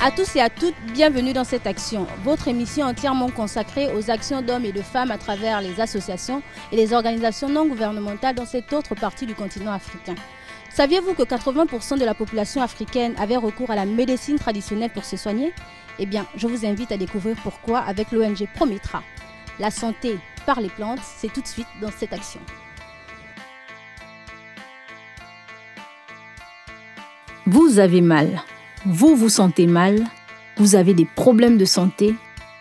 À tous et à toutes, bienvenue dans cette action, votre émission entièrement consacrée aux actions d'hommes et de femmes à travers les associations et les organisations non gouvernementales dans cette autre partie du continent africain. Saviez-vous que 80% de la population africaine avait recours à la médecine traditionnelle pour se soigner? Eh bien, je vous invite à découvrir pourquoi avec l'ONG Promitra. La santé par les plantes, c'est tout de suite dans cette action. Vous avez mal. Vous vous sentez mal, vous avez des problèmes de santé.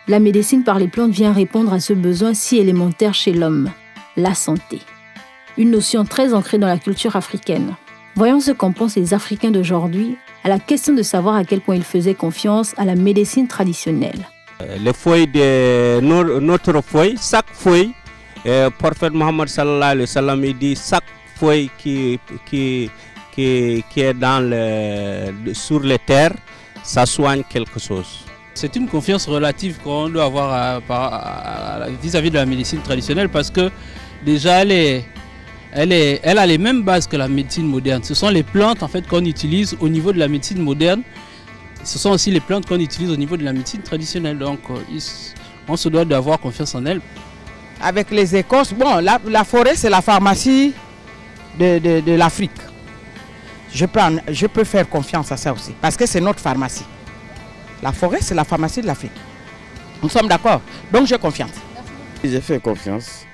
La médecine par les plantes vient répondre à ce besoin si élémentaire chez l'homme, la santé. Une notion très ancrée dans la culture africaine. Voyons ce qu'en pensent les Africains d'aujourd'hui à la question de savoir à quel point ils faisaient confiance à la médecine traditionnelle. Les feuilles de notre feuille, chaque feuille, prophète Mohammed sallallahu alayhi wa sallam dit chaque feuille qui est sur les terres, ça soigne quelque chose. C'est une confiance relative qu'on doit avoir vis-à-vis de la médecine traditionnelle parce que déjà elle a les mêmes bases que la médecine moderne. Ce sont les plantes en fait qu'on utilise au niveau de la médecine moderne. Ce sont aussi les plantes qu'on utilise au niveau de la médecine traditionnelle. Donc on se doit d'avoir confiance en elles. Avec les écorces, bon, la forêt c'est la pharmacie de l'Afrique. Je peux faire confiance à ça aussi, parce que c'est notre pharmacie. La forêt, c'est la pharmacie de l'Afrique. Nous sommes d'accord, donc j'ai confiance. J'ai fait confiance.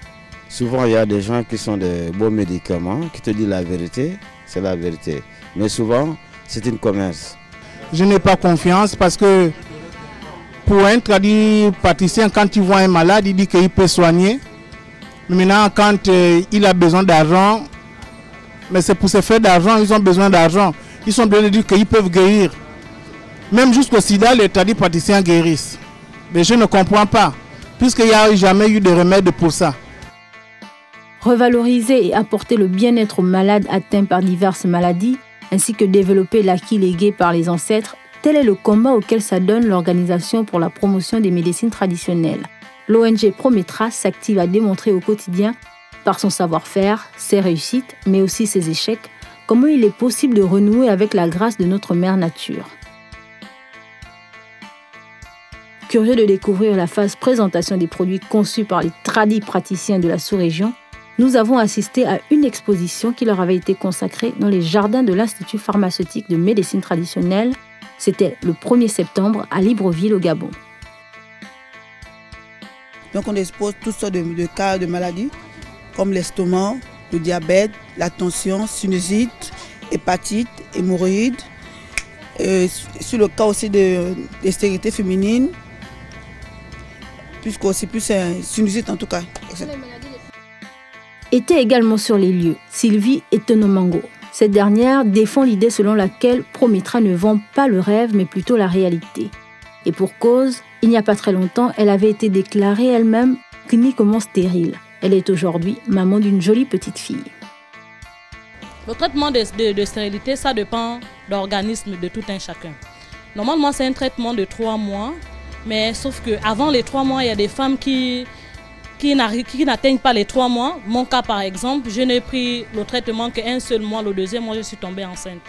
Souvent, il y a des gens qui sont de bons médicaments, qui te disent la vérité, c'est la vérité. Mais souvent, c'est une commerce. Je n'ai pas confiance parce que pour un tradipraticien, quand il voit un malade, il dit qu'il peut soigner. Mais maintenant, quand il a besoin d'argent, mais c'est pour se faire d'argent, ils ont besoin d'argent. Ils sont bien de dire qu'ils peuvent guérir. Même jusqu'au sida, les tradipraticiens guérissent. Mais je ne comprends pas, puisqu'il n'y a jamais eu de remède pour ça. Revaloriser et apporter le bien-être aux malades atteints par diverses maladies, ainsi que développer l'acquis légué par les ancêtres, tel est le combat auquel s'adonne l'Organisation pour la promotion des médecines traditionnelles. L'ONG Promitra s'active à démontrer au quotidien par son savoir-faire, ses réussites, mais aussi ses échecs, comment il est possible de renouer avec la grâce de notre mère nature. Curieux de découvrir la phase présentation des produits conçus par les tradipraticiens de la sous-région, nous avons assisté à une exposition qui leur avait été consacrée dans les jardins de l'Institut pharmaceutique de médecine traditionnelle. C'était le 1er septembre à Libreville au Gabon. Donc on expose toutes sortes de cas de maladies, comme l'estomac, le diabète, la tension, sinusite, hépatite, hémorroïdes, sur le cas aussi de stérilité féminine, puisqu'aussi plus sinusite en tout cas. Était également sur les lieux Sylvie Etonomango. Cette dernière défend l'idée selon laquelle Promitra ne vend pas le rêve mais plutôt la réalité. Et pour cause, il n'y a pas très longtemps, elle avait été déclarée elle-même cliniquement stérile. Elle est aujourd'hui maman d'une jolie petite fille. Le traitement de stérilité, ça dépend de l'organisme de tout un chacun. Normalement, c'est un traitement de 3 mois, mais sauf qu'avant les 3 mois, il y a des femmes qui n'atteignent pas les 3 mois. Mon cas, par exemple, je n'ai pris le traitement qu'un seul mois. Le 2e mois, je suis tombée enceinte.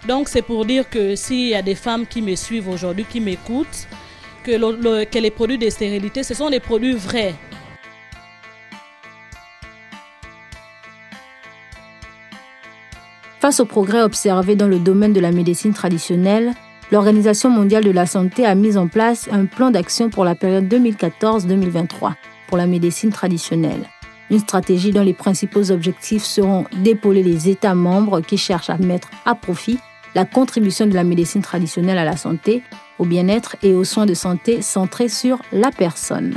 Donc, c'est pour dire que s'il y a des femmes qui me suivent aujourd'hui, qui m'écoutent, que les produits de stérilité, ce sont des produits vrais. Face aux progrès observés dans le domaine de la médecine traditionnelle, l'Organisation mondiale de la santé a mis en place un plan d'action pour la période 2014-2023 pour la médecine traditionnelle. Une stratégie dont les principaux objectifs seront d'épauler les États membres qui cherchent à mettre à profit la contribution de la médecine traditionnelle à la santé, au bien-être et aux soins de santé centrés sur la personne.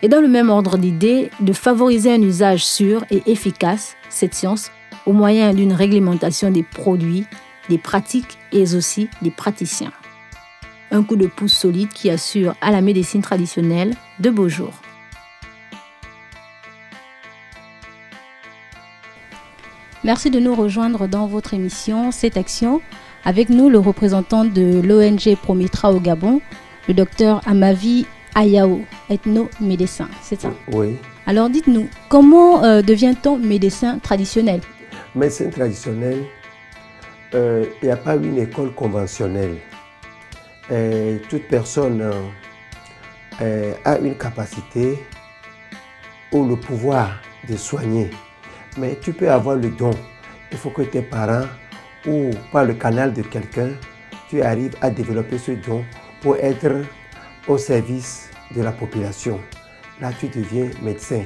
Et dans le même ordre d'idées, de favoriser un usage sûr et efficace, cette science, au moyen d'une réglementation des produits, des pratiques et aussi des praticiens. Un coup de pouce solide qui assure à la médecine traditionnelle de beaux jours. Merci de nous rejoindre dans votre émission Cette Action. Avec nous, le représentant de l'ONG Promitra au Gabon, le docteur Amavi Ayao, ethno-médecin, c'est ça? Oui. Alors dites-nous, comment devient-on médecin traditionnel? Médecin traditionnel, il n'y a pas une école conventionnelle. toute personne a une capacité ou le pouvoir de soigner. Mais tu peux avoir le don. Il faut que tes parents ou par le canal de quelqu'un, tu arrives à développer ce don pour être au service de la population. Là, tu deviens médecin.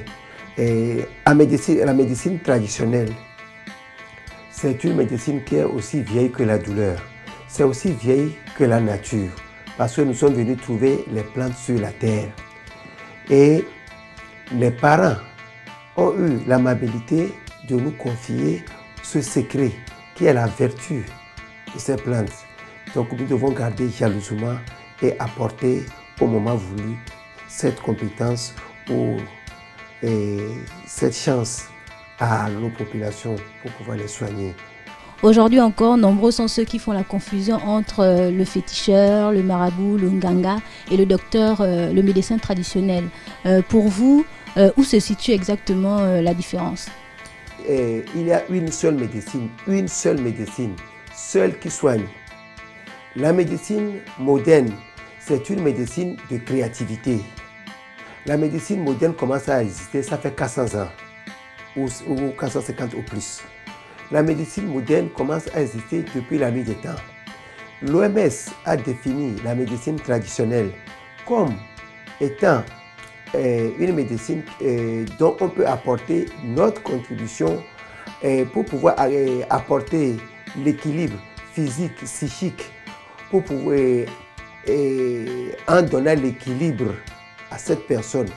Et la médecine traditionnelle, c'est une médecine qui est aussi vieille que la douleur. C'est aussi vieille que la nature. Parce que nous sommes venus trouver les plantes sur la terre. Et les parents ont eu l'amabilité de nous confier ce secret qui est la vertu de ces plantes. Donc nous devons garder jalousement et apporter au moment voulu cette compétence ou cette chance à nos populations pour pouvoir les soigner. Aujourd'hui encore, nombreux sont ceux qui font la confusion entre le féticheur, le marabout, le nganga et le docteur, le médecin traditionnel. Pour vous, où se situe exactement la différence? Il y a une seule médecine, seule qui soigne. La médecine moderne, c'est une médecine de créativité. La médecine moderne commence à exister, ça fait 400 ans ou 450 ou plus. La médecine moderne commence à exister depuis la nuit des temps. L'OMS a défini la médecine traditionnelle comme étant une médecine dont on peut apporter notre contribution pour pouvoir apporter l'équilibre physique, psychique, pour pouvoir en donner l'équilibre à cette personne.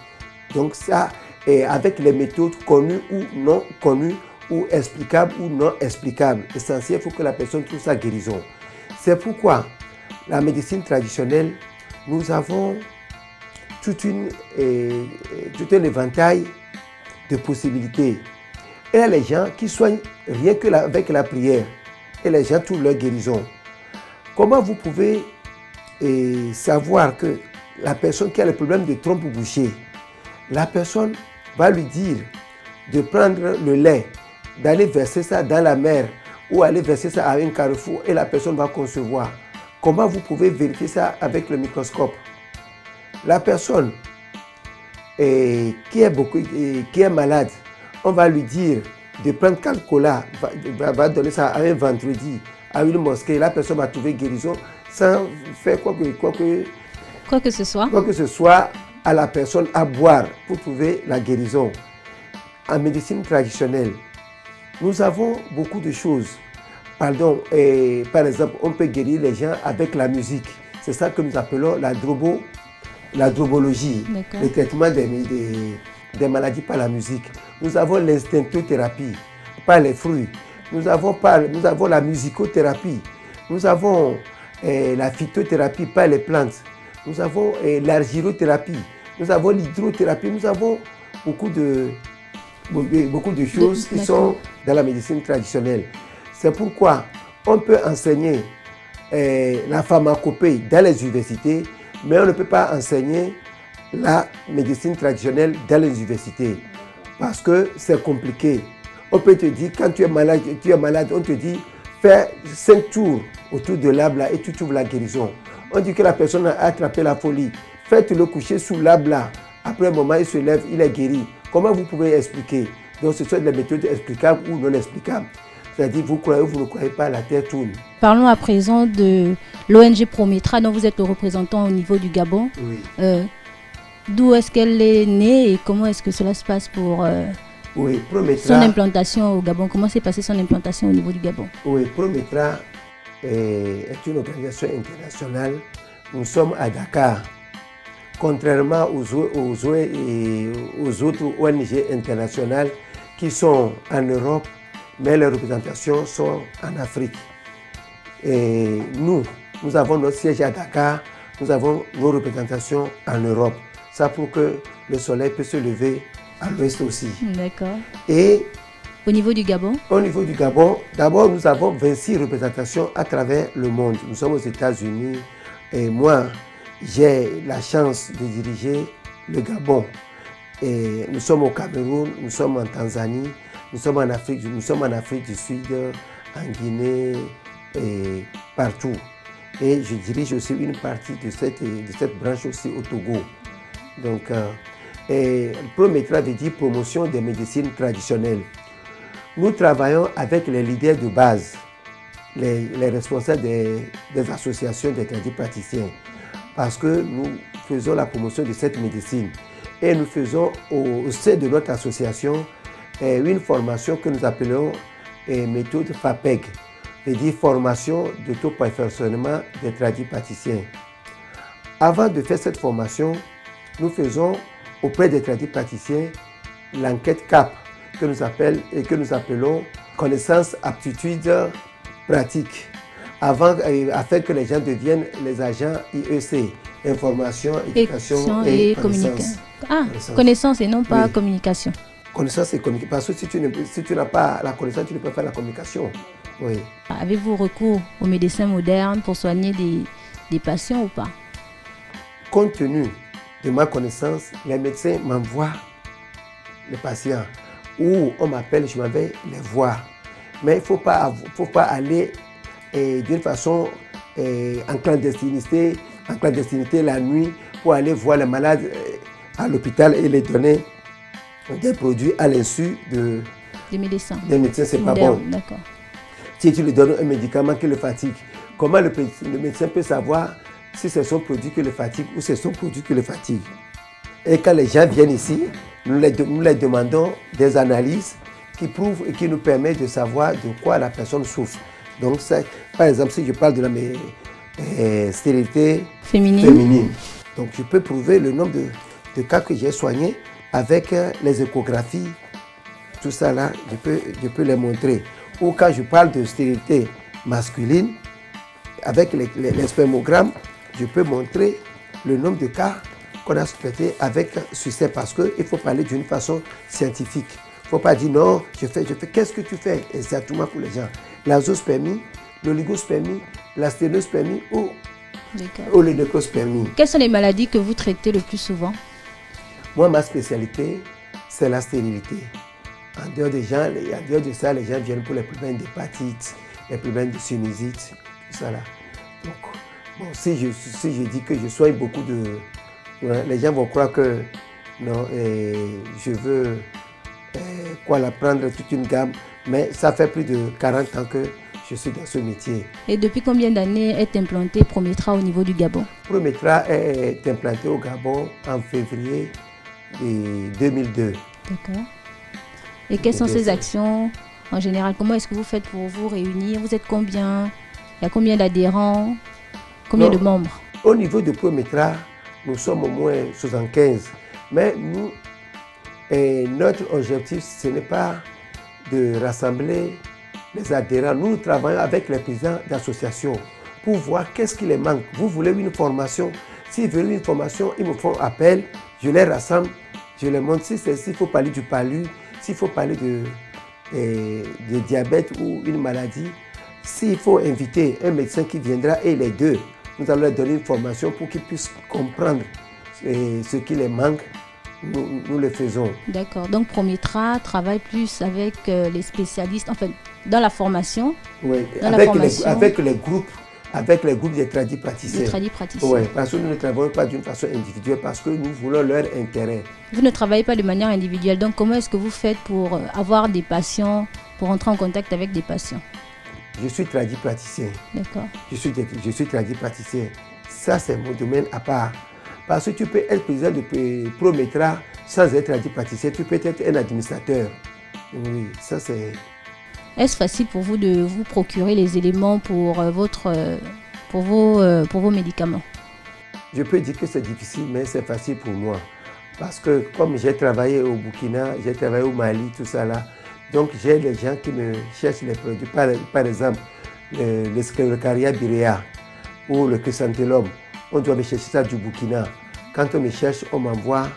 Donc ça, avec les méthodes connues ou non connues, ou explicables ou non explicables. L'essentiel, il faut que la personne trouve sa guérison. C'est pourquoi la médecine traditionnelle, nous avons tout un éventail de possibilités. Et il y a les gens qui soignent rien que avec la prière. Et les gens trouvent leur guérison. Comment vous pouvez savoir que la personne qui a le problème de trompe bouchée, la personne va lui dire de prendre le lait, d'aller verser ça dans la mer ou aller verser ça à un carrefour et la personne va concevoir. Comment vous pouvez vérifier ça avec le microscope? La personne qui est malade, on va lui dire de prendre Calcola, va donner ça à un vendredi, à une mosquée. La personne va trouver guérison sans faire quoi que ce soit à la personne à boire pour trouver la guérison. En médecine traditionnelle, nous avons beaucoup de choses. Par exemple, on peut guérir les gens avec la musique. C'est ça que nous appelons la drobologie, le traitement des maladies par la musique. Nous avons l'instinctothérapie par les fruits. Nous avons la musicothérapie. Nous avons la phytothérapie par les plantes. Nous avons l'argyrothérapie. Nous avons l'hydrothérapie. Nous avons beaucoup de choses qui sont dans la médecine traditionnelle. C'est pourquoi on peut enseigner la pharmacopée dans les universités, mais on ne peut pas enseigner la médecine traditionnelle dans les universités parce que c'est compliqué. On peut te dire, quand tu es malade, on te dit, fais 5 tours autour de l'arbre là et tu trouves la guérison. On dit que la personne a attrapé la folie. Faites-le coucher sous l'arbre là. Après un moment, il se lève, il est guéri. Comment vous pouvez expliquer? Donc ce sont des méthodes explicables ou non explicables. C'est-à-dire, vous croyez ou vous ne croyez pas, la terre tourne. Parlons à présent de l'ONG Prométra, dont vous êtes le représentant au niveau du Gabon. Oui. D'où est-ce qu'elle est née et comment est-ce que cela se passe pour Prométra, son implantation au Gabon? Comment s'est passée son implantation au niveau du Gabon? Oui, Prométra est une organisation internationale. Nous sommes à Dakar. Contrairement aux autres ONG internationales qui sont en Europe, mais les représentations sont en Afrique. Et nous avons notre siège à Dakar, nous avons nos représentations en Europe. Ça pour que le soleil puisse se lever à l'ouest aussi. D'accord. Et au niveau du Gabon? Au niveau du Gabon, d'abord nous avons 26 représentations à travers le monde. Nous sommes aux États-Unis et moi, j'ai la chance de diriger le Gabon. Et nous sommes au Cameroun, nous sommes en Tanzanie, nous sommes en Afrique du Sud, en Guinée et partout. Et je dirige aussi une partie de cette branche aussi au Togo. Donc, Prométra veut dire promotion des médecines traditionnelles. Nous travaillons avec les leaders de base, les responsables des associations des tradipraticiens, parce que nous faisons la promotion de cette médecine. Et nous faisons au sein de notre association une formation que nous appelons méthode FAPEG, c'est-à-dire formation d'auto-perfectionnement des tradipraticiens. Avant de faire cette formation, nous faisons auprès des tradipraticiens l'enquête CAP que nous appelons connaissance, aptitude, pratique, afin que les gens deviennent les agents IEC, information, éducation et communication. Ah, connaissance et non pas communication. Connaissance et communication. Parce que si tu n'as pas la connaissance, tu ne peux pas faire la communication. Oui. Avez-vous recours aux médecins modernes pour soigner des patients ou pas? Compte tenu de ma connaissance, les médecins m'envoient les patients ou on m'appelle, je m'en vais les voir. Mais il ne faut pas aller d'une façon en clandestinité la nuit pour aller voir les malades à l'hôpital et les donner des produits à l'insu des médecins. Des médecins, c'est pas bon. Si tu lui donnes un médicament qui le fatigue, comment le médecin peut savoir si c'est son produit qui le fatigue ou c'est son produit qui le fatigue? Et quand les gens viennent ici, nous les demandons des analyses qui prouvent et qui nous permettent de savoir de quoi la personne souffre. Donc, par exemple, si je parle de la stérilité féminine, donc je peux prouver le nombre de cas que j'ai soignés avec les échographies, tout ça là, je peux les montrer. Ou quand je parle de stérilité masculine, avec les spermogrammes, je peux montrer le nombre de cas qu'on a traités avec succès, parce qu'il faut parler d'une façon scientifique. Il ne faut pas dire non, je fais, qu'est-ce que tu fais exactement pour les gens? L'azospermie, l'oligospermie, la sténospermie ou le nécrospermie. Quelles sont les maladies que vous traitez le plus souvent? Moi, ma spécialité, c'est la stérilité. En dehors de ça, les gens viennent pour les problèmes d'hépatite, les problèmes de sinusite, tout ça là. Donc, bon, si je dis que je soigne beaucoup les gens vont croire que non, je veux prendre toute une gamme, mais ça fait plus de 40 ans que je suis dans ce métier. Et depuis combien d'années est implanté Prométra au niveau du Gabon? Prométra est implanté au Gabon en février 2002. D'accord. Et quelles sont ces actions en général? Comment est-ce que vous faites pour vous réunir? Vous êtes combien? Il y a combien d'adhérents? Combien de membres? Au niveau de Prométra, nous sommes au moins 75. Mais nous, notre objectif, ce n'est pas de rassembler les adhérents. Nous travaillons avec les présidents d'associations pour voir qu'est-ce qui les manque. Vous voulez une formation? S'ils veulent une formation, ils me font appel, je les rassemble, je les montre. S'il faut parler du palu, s'il faut parler de diabète ou une maladie, s'il faut inviter un médecin qui viendra et les deux, nous allons leur donner une formation pour qu'ils puissent comprendre ce qui les manque. Nous le faisons. D'accord. Donc Prométra travaille plus avec les spécialistes, en fait, dans la formation. Oui, avec les groupes des tradipraticiens. Des tradipraticiens. Oui, parce que nous ne travaillons pas d'une façon individuelle, parce que nous voulons leur intérêt. Vous ne travaillez pas de manière individuelle, donc comment est-ce que vous faites pour avoir des patients, pour entrer en contact avec des patients? Je suis tradipraticien. D'accord. Je suis tradipraticien. Ça, c'est mon domaine à part. Parce que tu peux être président de Prométra sans être tradipraticien. Tu peux être un administrateur. Oui, ça c'est... Est-ce facile pour vous de vous procurer les éléments pour vos médicaments? Je peux dire que c'est difficile, mais c'est facile pour moi. Parce que comme j'ai travaillé au Burkina, j'ai travaillé au Mali, tout ça là, donc j'ai les gens qui me cherchent les produits. Par exemple, le Sclerocaria birea ou le chrysanthellum. On doit me chercher ça du Burkina. Quand on me cherche, on m'envoie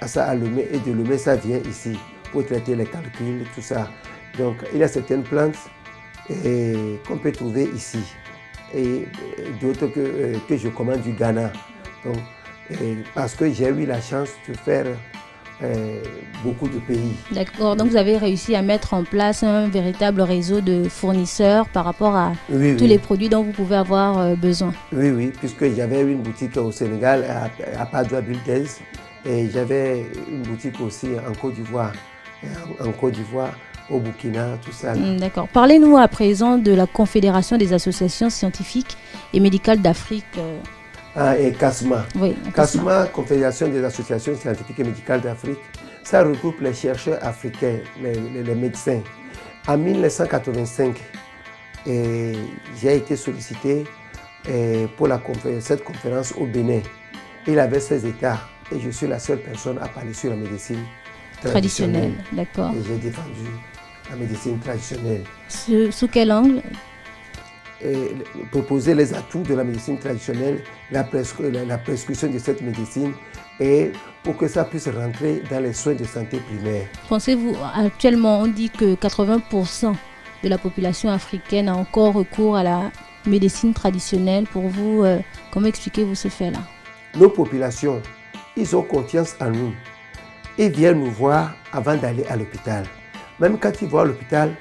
ça à Lomé et de Lomé, ça vient ici pour traiter les calculs, tout ça. Donc, il y a certaines plantes qu'on peut trouver ici et d'autres que je commande du Ghana. Donc, parce que j'ai eu la chance de faire beaucoup de pays. D'accord, donc vous avez réussi à mettre en place un véritable réseau de fournisseurs par rapport à tous les produits dont vous pouvez avoir besoin. Oui, puisque j'avais une boutique au Sénégal, à Padoua Builders, et j'avais une boutique aussi en Côte d'Ivoire, au Burkina, tout ça. D'accord. Parlez-nous à présent de la Confédération des associations scientifiques et médicales d'Afrique. Et CASMA. Oui, CASMA, Confédération des associations scientifiques et médicales d'Afrique, ça regroupe les chercheurs africains, les médecins. En 1985, j'ai été sollicité pour cette conférence au Bénin. Il avait 16 États et je suis la seule personne à parler sur la médecine traditionnelle. D'accord. Et j'ai défendu la médecine traditionnelle. Sous quel angle? Proposer les atouts de la médecine traditionnelle, la prescription de cette médecine et pour que ça puisse rentrer dans les soins de santé primaires. Pensez-vous, actuellement on dit que 80% de la population africaine a encore recours à la médecine traditionnelle. Pour vous, comment expliquez-vous ce fait-là? Nos populations, ils ont confiance en nous. Ils viennent nous voir avant d'aller à l'hôpital. Même quand ils vont à l'hôpital,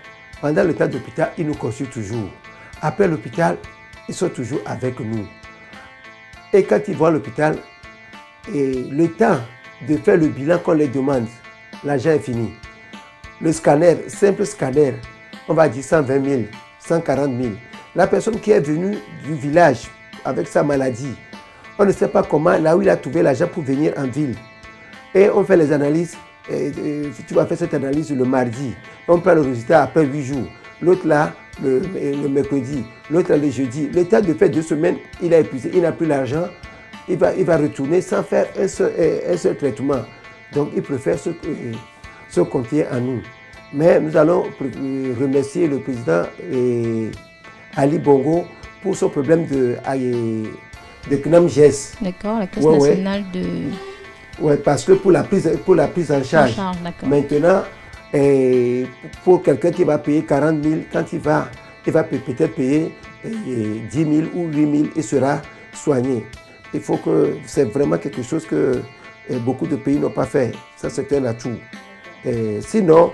pendant le temps d'hôpital, ils nous consultent toujours. Après l'hôpital, ils sont toujours avec nous. Et quand ils vont à l'hôpital, le temps de faire le bilan qu'on les demande, l'argent est fini. Le scanner, simple scanner, on va dire 120 000, 140 000. La personne qui est venue du village avec sa maladie, on ne sait pas comment, là où il a trouvé l'argent pour venir en ville. Et on fait les analyses, tu vas faire cette analyse le mardi. On prend le résultat après 8 jours. L'autre là, le mercredi, l'autre le jeudi. Le temps de faire 2 semaines, il a épuisé, il n'a plus l'argent. Il va retourner sans faire un seul traitement. Donc il préfère se confier à nous. Mais nous allons remercier le président Ali Bongo pour son problème de CNAMGES. D'accord, la Caisse nationale de... Oui, parce que pour la prise en charge, maintenant, pour quelqu'un qui va payer 40 000, quand il va peut-être payer 10 000 ou 8 000, il sera soigné. Il faut que c'est vraiment quelque chose que beaucoup de pays n'ont pas fait. Ça, c'est un atout. Sinon,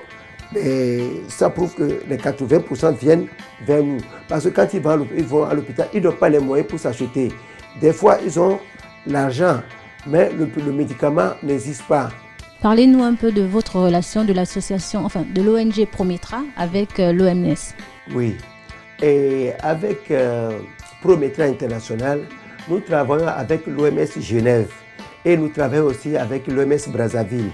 ça prouve que les 80% viennent vers nous. Parce que quand ils vont à l'hôpital, ils n'ont pas les moyens pour s'acheter. Des fois, ils ont l'argent, mais le médicament n'existe pas. Parlez-nous un peu de votre relation de l'association, enfin de l'ONG Prometra avec l'OMS. Oui, et avec Prometra International, nous travaillons avec l'OMS Genève et nous travaillons aussi avec l'OMS Brazzaville.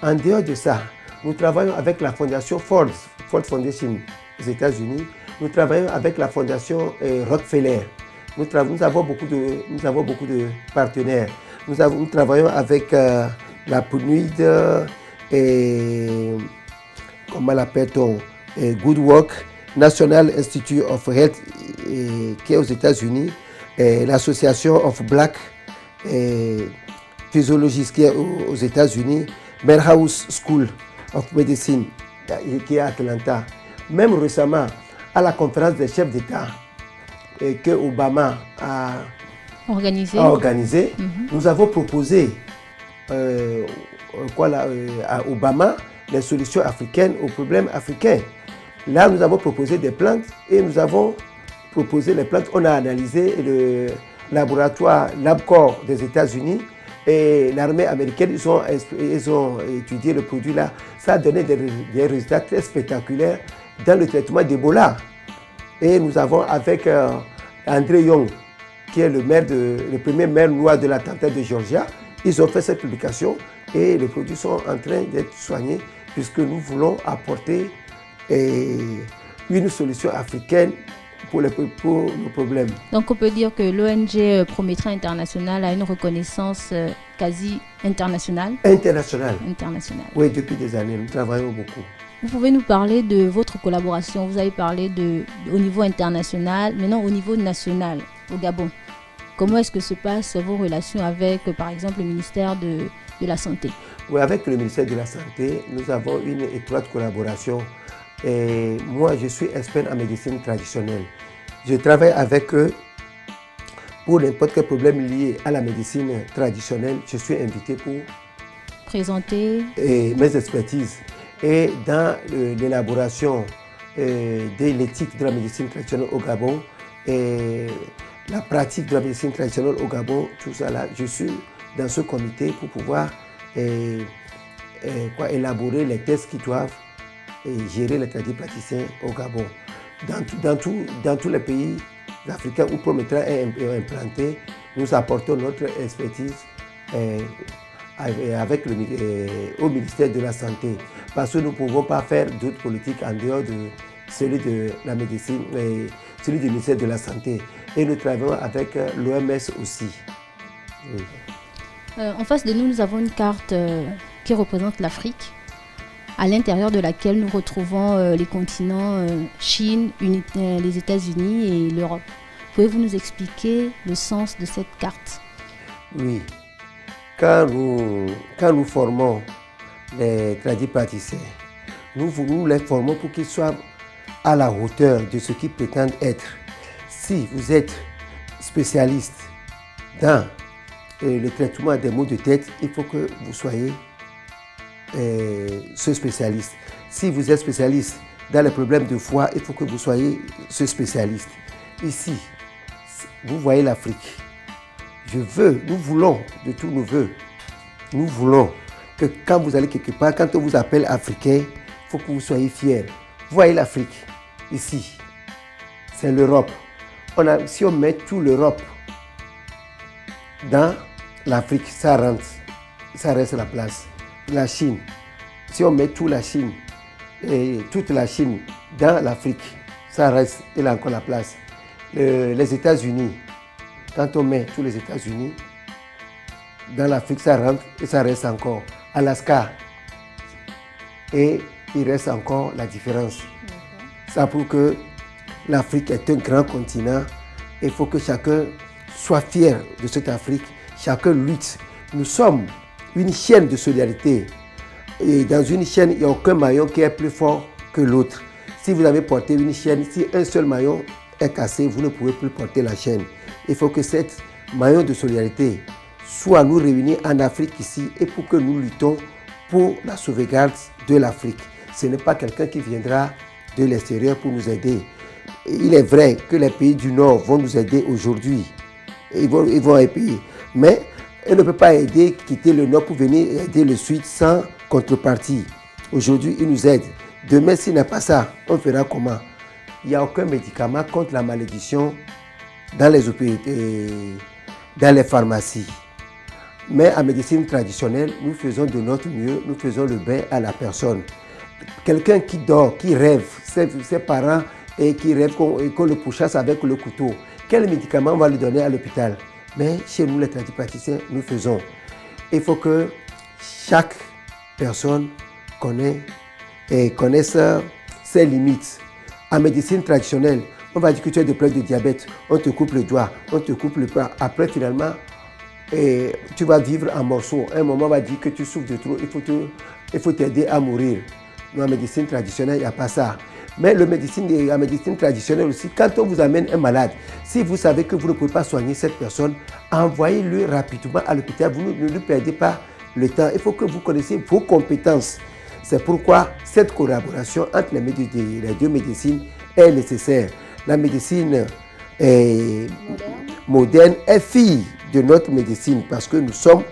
En dehors de ça, nous travaillons avec la fondation Ford Foundation aux États-Unis. Nous travaillons avec la fondation Rockefeller. Nous avons beaucoup de partenaires. Nous travaillons avec la PNUD et comment l'appelle-t-on, Good Work, National Institute of Health qui est aux États-Unis, l'association of Black Physiologists qui est aux États-Unis, Morehouse School of Medicine qui est à Atlanta. Même récemment, à la conférence des chefs d'État que Obama a organisé, nous avons proposé à Obama les solutions africaines aux problèmes africains. Là, nous avons proposé des plantes et nous avons proposé les plantes. On a analysé le laboratoire LabCorp des États-Unis et l'armée américaine. Ils ont étudié le produit là. Ça a donné des résultats très spectaculaires dans le traitement d'Ebola. Et nous avons avec André Young, qui est le premier maire noir de l'Atlanta de Georgia, ils ont fait cette publication et les produits sont en train d'être soignés puisque nous voulons apporter une solution africaine pour nos problèmes. Donc on peut dire que l'ONG Prometra International a une reconnaissance quasi internationale. Internationale. Oui, depuis des années, nous travaillons beaucoup. Vous pouvez nous parler de votre collaboration. Vous avez parlé au niveau international, maintenant au niveau national, au Gabon. Comment est-ce que se passent vos relations avec, par exemple, le ministère de la Santé? Oui, avec le ministère de la Santé, nous avons une étroite collaboration. Et moi, je suis expert en médecine traditionnelle. Je travaille avec eux pour n'importe quel problème lié à la médecine traditionnelle. Je suis invité pour présenter mes expertises. Et dans l'élaboration de l'éthique de la médecine traditionnelle au Gabon et la pratique de la médecine traditionnelle au Gabon, tout ça là, je suis dans ce comité pour pouvoir élaborer les tests qui doivent gérer les tradipraticiens au Gabon. Dans tous les pays africains où Prométra est implanté, nous apportons notre expertise au ministère de la Santé, parce que nous ne pouvons pas faire d'autres politiques en dehors de celui de la médecine, celui du ministère de la Santé. Et nous travaillons avec l'OMS aussi. Oui. En face de nous, nous avons une carte qui représente l'Afrique, à l'intérieur de laquelle nous retrouvons les continents Chine, les États-Unis et l'Europe. Pouvez-vous nous expliquer le sens de cette carte? Oui. Quand nous formons les tradipraticiens, nous les formons pour qu'ils soient à la hauteur de ce qu'ils prétendent être. Si vous êtes spécialiste dans le traitement des maux de tête, il faut que vous soyez ce spécialiste. Si vous êtes spécialiste dans les problèmes de foie, il faut que vous soyez ce spécialiste. Ici, vous voyez l'Afrique. Nous voulons, de tous nos voeux, nous voulons que quand vous allez quelque part, quand on vous appelle Africain, il faut que vous soyez fiers. Vous voyez l'Afrique, ici, c'est l'Europe. Si on met tout l'Europe dans l'Afrique, ça rentre, ça reste la place. La Chine, si on met toute la Chine dans l'Afrique, ça reste, il a encore la place. Les États-Unis, quand on met tous les États-Unis dans l'Afrique, ça rentre et ça reste encore. Alaska, et il reste encore la différence. Ça prouve que l'Afrique est un grand continent. Il faut que chacun soit fier de cette Afrique. Chacun lutte. Nous sommes une chaîne de solidarité. Et dans une chaîne, il n'y a aucun maillon qui est plus fort que l'autre. Si vous avez porté une chaîne, si un seul maillon est cassé, vous ne pouvez plus porter la chaîne. Il faut que cette maillon de solidarité soit nous réunis en Afrique ici et pour que nous luttons pour la sauvegarde de l'Afrique. Ce n'est pas quelqu'un qui viendra de l'extérieur pour nous aider. Il est vrai que les pays du Nord vont nous aider aujourd'hui. Ils vont aider. Mais ils ne peuvent pas quitter le Nord pour venir aider le Sud sans contrepartie. Aujourd'hui, ils nous aident. Demain, s'il n'est pas ça, on fera comment? Il n'y a aucun médicament contre la malédiction dans les pharmacies. Mais en médecine traditionnelle, nous faisons de notre mieux, nous faisons le bien à la personne. Quelqu'un qui dort, qui rêve, ses parents et qui rêvent qu'on le pourchasse avec le couteau, quel médicament on va lui donner à l'hôpital? Mais chez nous, les tradipraticiens, nous faisons. Il faut que chaque personne connaisse ses limites. En médecine traditionnelle, on va dire que tu as des problèmes de diabète, on te coupe le doigt, on te coupe le bras. Après, finalement, tu vas vivre en morceaux. À un moment, on va dire que tu souffres de trop, il faut t'aider à mourir. Dans la médecine traditionnelle, il n'y a pas ça. Mais la médecine traditionnelle aussi, quand on vous amène un malade, si vous savez que vous ne pouvez pas soigner cette personne, envoyez-le rapidement à l'hôpital. Vous ne lui perdez pas le temps. Il faut que vous connaissiez vos compétences. C'est pourquoi cette collaboration entre les deux médecines est nécessaire. La médecine moderne est fille de notre médecine parce que nous sommes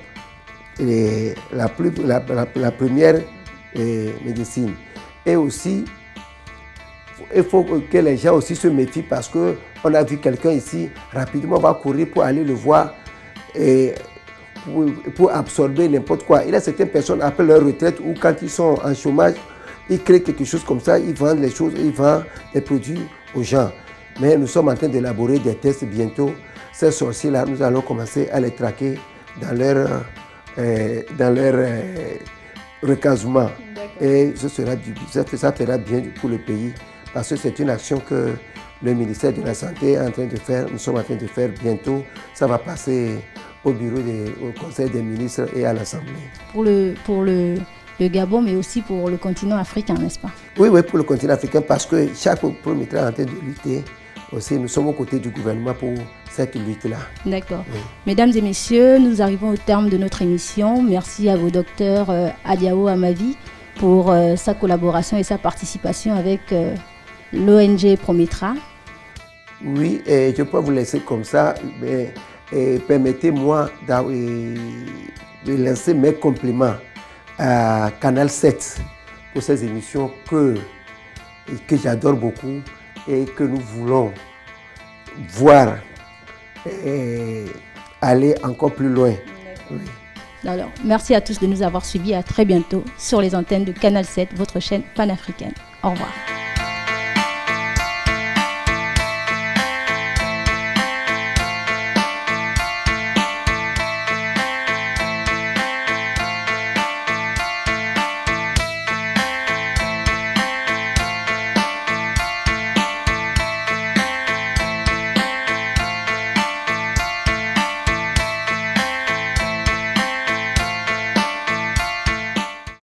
la première médecine. Et aussi, il faut que les gens aussi se méfient parce qu'on a vu quelqu'un ici, rapidement on va courir pour aller le voir et pour absorber n'importe quoi. Il y a certaines personnes après leur retraite ou quand ils sont en chômage, ils créent quelque chose comme ça, ils vendent les choses, ils vendent les produits aux gens. Mais nous sommes en train d'élaborer des tests bientôt. Ces sorciers-là, nous allons commencer à les traquer dans leur recasement. Et ça fera bien pour le pays parce que c'est une action que le ministère de la Santé est en train de faire. Nous sommes en train de faire bientôt. Ça va passer au Conseil des ministres et à l'Assemblée. Pour le Gabon, mais aussi pour le continent africain, n'est-ce pas? Oui, pour le continent africain, parce que chaque Prométra est en train de lutter aussi, nous sommes aux côtés du gouvernement pour cette lutte-là. D'accord. Oui. Mesdames et messieurs, nous arrivons au terme de notre émission. Merci à vos docteurs Adiao Amavi pour sa collaboration et sa participation avec l'ONG Prometra. Oui, et je peux vous laisser comme ça, mais permettez-moi de lancer mes compliments à Canal 7 pour ces émissions que j'adore beaucoup et que nous voulons voir aller encore plus loin. Oui. Alors, merci à tous de nous avoir suivis. À très bientôt sur les antennes de Canal 7, votre chaîne panafricaine. Au revoir.